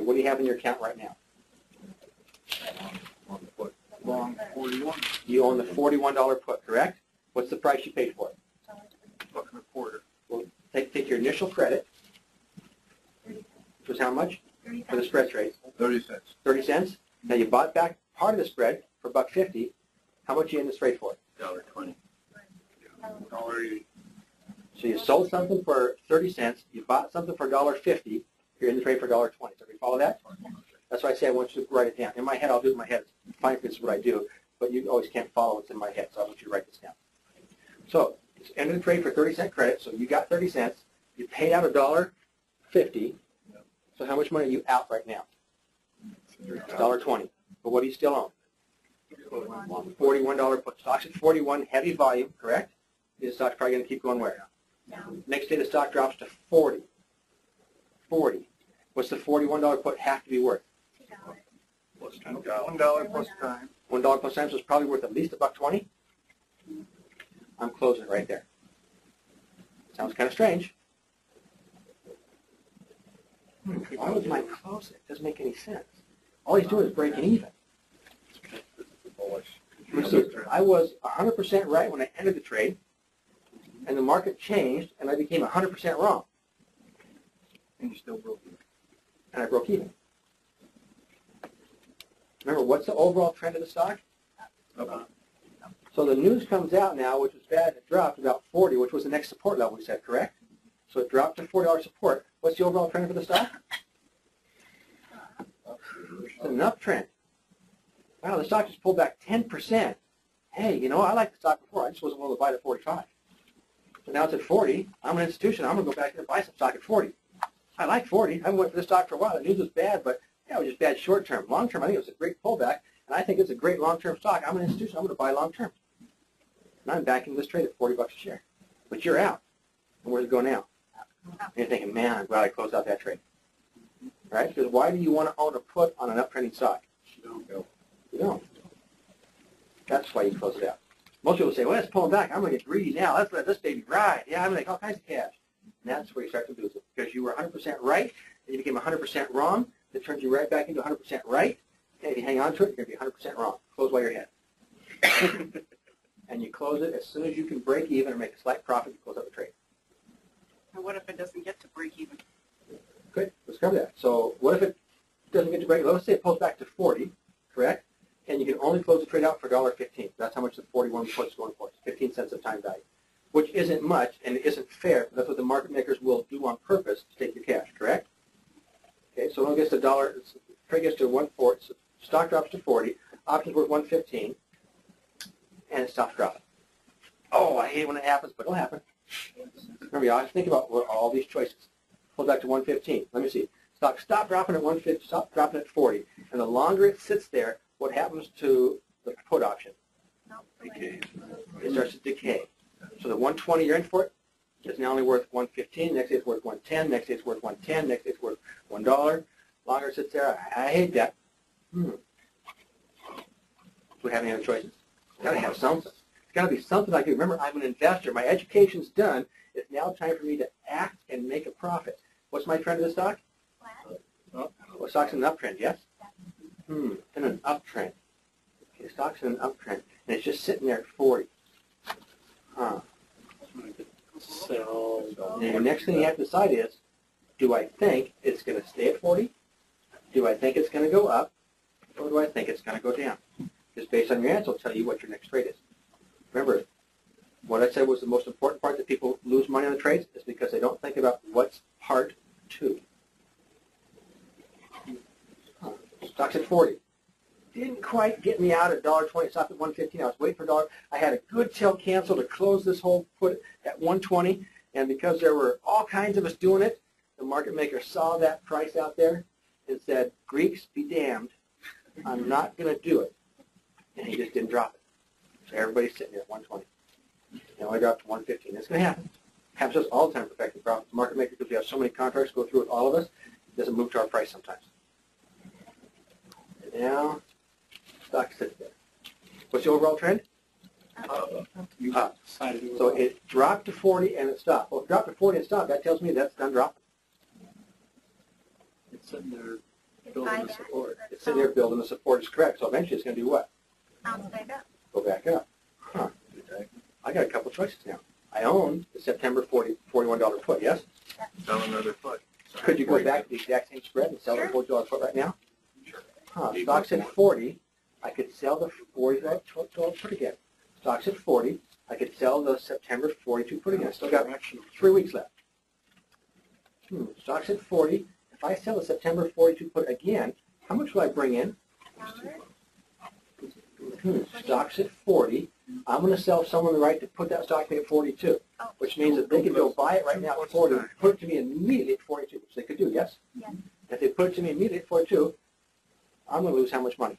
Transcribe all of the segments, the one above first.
what do you have in your account right now? On the put. Long 41. You own the $41 put, correct? What's the price you paid for it? $1.25. Well, take your initial credit, which was how much? For the spread trade? 30 cents. 30 cents. Now you bought back part of the spread for $1.50. How much you in this trade for? $1.20. $1.80. So you sold something for 30 cents, you bought something for $1.50, you're in the trade for $1.20. So we follow that? That's why I say I want you to write it down. In my head, I'll do it in my head. It's fine if this is what I do, but you always can't follow what's in my head, so I want you to write this down. So it's end of the trade for 30-cent credit, so you got 30 cents. You paid out $1.50. So how much money are you out right now? $1.20. But what do you still own? $41 put. Stock's at 41, heavy volume, correct? The stock's probably going to keep going where? Next day the stock drops to 40. 40. What's the $41 put have to be worth? Plus $1 plus time. $1 plus time, so it's probably worth at least $1.20. I'm closing it right there. Sounds kind of strange. Why would Mike close it? It doesn't make any sense. All he's doing is breaking even. I was 100% right when I entered the trade, and the market changed, and I became 100% wrong. And you still broke even. And I broke even. Remember, what's the overall trend of the stock? Up. So the news comes out now, which was bad. It dropped about 40, which was the next support level we said, correct? So it dropped to $40 support. What's the overall trend for the stock? It's an uptrend. Wow, the stock just pulled back 10%. Hey, you know, I liked the stock before. I just wasn't willing to buy it at 45. So now it's at 40. I'm an institution. I'm going to go back there and buy some stock at 40. I like 40. I haven't went for this stock for a while. The news was bad, but yeah, it was just bad short term. Long term, I think it was a great pullback, and I think it's a great long-term stock. I'm an institution. I'm going to buy long term. And I'm backing this trade at $40 a share. But you're out. And where's it go now? And you're thinking, man, I'm glad I closed out that trade. Right? Because why do you want to own a put on an uptrending stock? You don't. That's why you close it out. Most people say, well, let's pull back. I'm going to get greedy now. Let's let this baby ride. Yeah, I'm going to make all kinds of cash. And that's where you start to lose it. Because you were 100% right, and you became 100% wrong. That turns you right back into 100% right. And if you hang on to it, you're going to be 100% wrong. Close while you're ahead. And you close it as soon as you can break even or make a slight profit, you close out the trade. And what if it doesn't get to break even? Good. Let's cover that. So what if it doesn't get to break? Let's say it pulls back to 40, correct? And you can only close the trade out for $1.15. That's how much the 41 put is going for. It's 15 cents of time value, which isn't much and it isn't fair. That's what the market makers will do on purpose to take your cash, correct? Okay, so when it gets to trade gets to 1.4, so stock drops to 40, options worth 115, and it stops dropping. Oh, I hate it when it happens, but it'll happen. Remember, you always think about all these choices. Pull back to 115. Let me see. Stock stop dropping at 150, stop dropping at 40, and the longer it sits there, what happens to the put option? Decay. It starts to decay. So the 120 you're in for it is now only worth 115. Next day it's worth 110. Next day it's worth 110. Next day it's worth $1. Longer it sits there. I hate that. Do we have any other choices? Got to have something. It's got to be something I do. Remember, I'm an investor. My education's done. It's now time for me to act and make a profit. What's my trend of the stock? Well, stock's in an uptrend, yes? In an uptrend. Okay, stock's in an uptrend, and it's just sitting there at 40. So, And the next thing you have to decide is, do I think it's going to stay at 40? Do I think it's going to go up? Or do I think it's going to go down? Just based on your answer, I'll tell you what your next trade is. Remember, what I said was the most important part that people lose money on the trades is because they don't think about what's part two. Stock's at 40. Didn't quite get me out at $1.20. Stopped at 115. I was waiting for $1. I had a good till cancel to close this whole put at 120. And because there were all kinds of us doing it, the market maker saw that price out there and said, Greeks be damned. I'm not going to do it. And he just didn't drop it. So everybody's sitting there at 120. And I dropped to 115. It's going to happen. It happens to us all the time perfecting profits. The market maker, because we have so many contracts go through with all of us, it doesn't move to our price sometimes. And now, stock sits there. What's the overall trend? Up. So it dropped to 40 and it stopped. Well, if it dropped to 40 and stopped, that tells me that's done dropping. it's sitting there Building the support. It's sitting there building the support is correct. So eventually it's going to do what? Bounce back up. Go back up. Huh. I got a couple choices now. I own the September $41 put, yes? Sell another foot. Could you go back to the exact same spread and sell the $40 put right now? Sure. Huh. Stock's at 40. I could sell the $40 put again. Stock's at 40. I could sell the September 42 put again. I still got 3 weeks left. Stock's at 40. If I sell the September 42 put again, how much will I bring in? Stock's at 40. I'm going to sell someone the right to put that stock to me at 42, which means that they could go buy it right now at 40 and put it to me immediately at 42, which they could do, yes? Yes. If they put it to me immediately at 42, I'm going to lose how much money?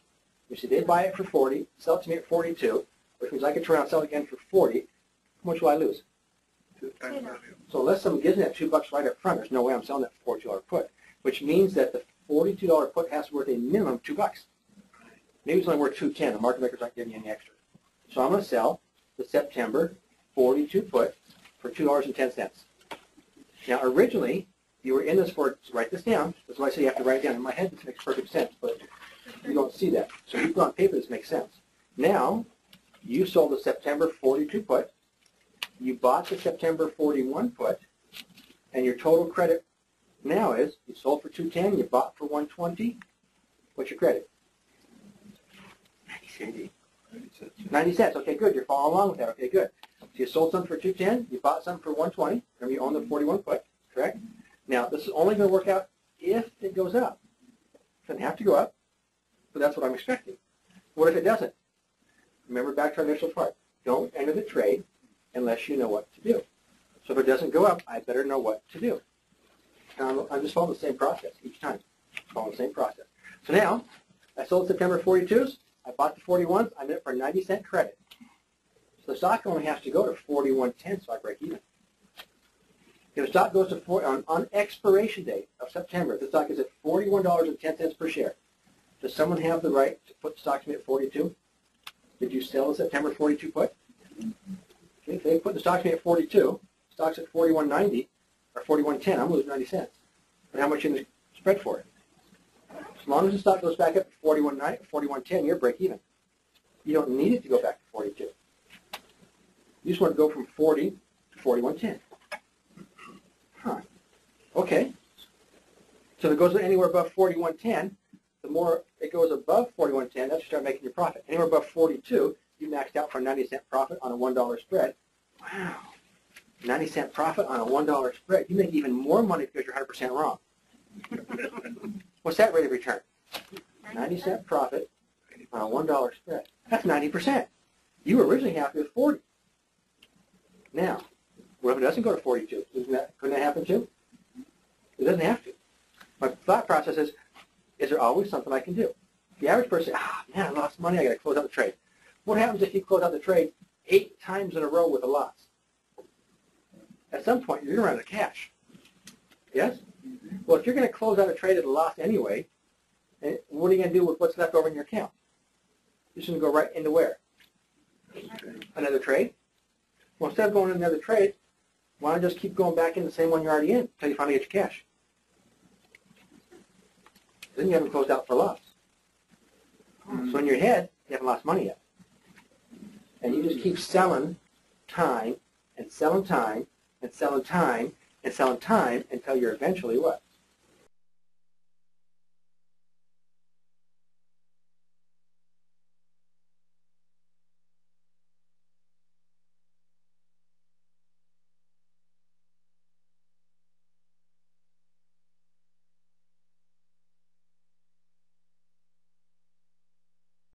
You see, they buy it for 40, sell it to me at 42, which means I could turn around and sell it again for 40. How much will I lose? 2 times value. So unless someone gives me that $2 right up front, there's no way I'm selling that for $42 put, which means that the $42 put has to be worth a minimum of $2. Maybe it's only worth $2.10. The market maker's not giving you any extra. So I'm going to sell the September 42 put for $2.10. Now, originally, you were in this for, write this down. That's why I say you have to write it down. In my head, this makes perfect sense, but you don't see that. So if you put on paper, this makes sense. Now, you sold the September 42 put. You bought the September 41 put, and your total credit now is you sold for $2.10, you bought for $1.20. What's your credit? 90 cents. Okay, good. You're following along with that. Okay, good. So you sold some for $2.10, you bought some for $1.20. Remember, you own the 41 put, correct? Now, this is only going to work out if it goes up. It doesn't have to go up, but that's what I'm expecting. What if it doesn't? Remember back to our initial part. Don't enter the trade unless you know what to do. So if it doesn't go up, I better know what to do. And I'm just following the same process each time. Following the same process. So now, I sold September 42s. I bought the 41s. I'm in it for a 90-cent credit. So the stock only has to go to 41.10 so I break even. If the stock goes to on expiration date of September, if the stock is at $41.10 per share, does someone have the right to put the stock to me at 42? Did you sell the September 42 put? Okay, if they put the stock to me at 42, stock's at 41.90 or 41.10, I'm losing 90 cents. But how much in the spread for it? As long as the stock goes back up to 41.10, you're break even. You don't need it to go back to 42. You just want to go from 40 to 41.10. Huh. Okay. So if it goes anywhere above 41.10, the more it goes above 41.10, that's when you start making your profit. Anywhere above 42, you maxed out for a 90-cent profit on a $1 spread. Wow. 90-cent profit on a $1 spread. You make even more money because you're 100% wrong. What's that rate of return? 90-cent profit on a $1 spread. That's 90%. You were originally happy with 40. Now, what if it doesn't go to 42? Couldn't that happen too? It doesn't have to. My thought process is there always something I can do? The average person says, man, I lost money, I got to close out the trade. What happens if you close out the trade 8 times in a row with a loss? At some point, you're going to run out of cash. Yes? Well, if you're going to close out a trade at a loss anyway, what are you going to do with what's left over in your account? You're just going to go right into where? Another trade? Well, instead of going to another trade, why don't you just keep going back in the same one you're already in until you finally get your cash? Then you haven't closed out for loss. So in your head, you haven't lost money yet. And you just keep selling time and selling time and selling time and selling time until you're eventually what?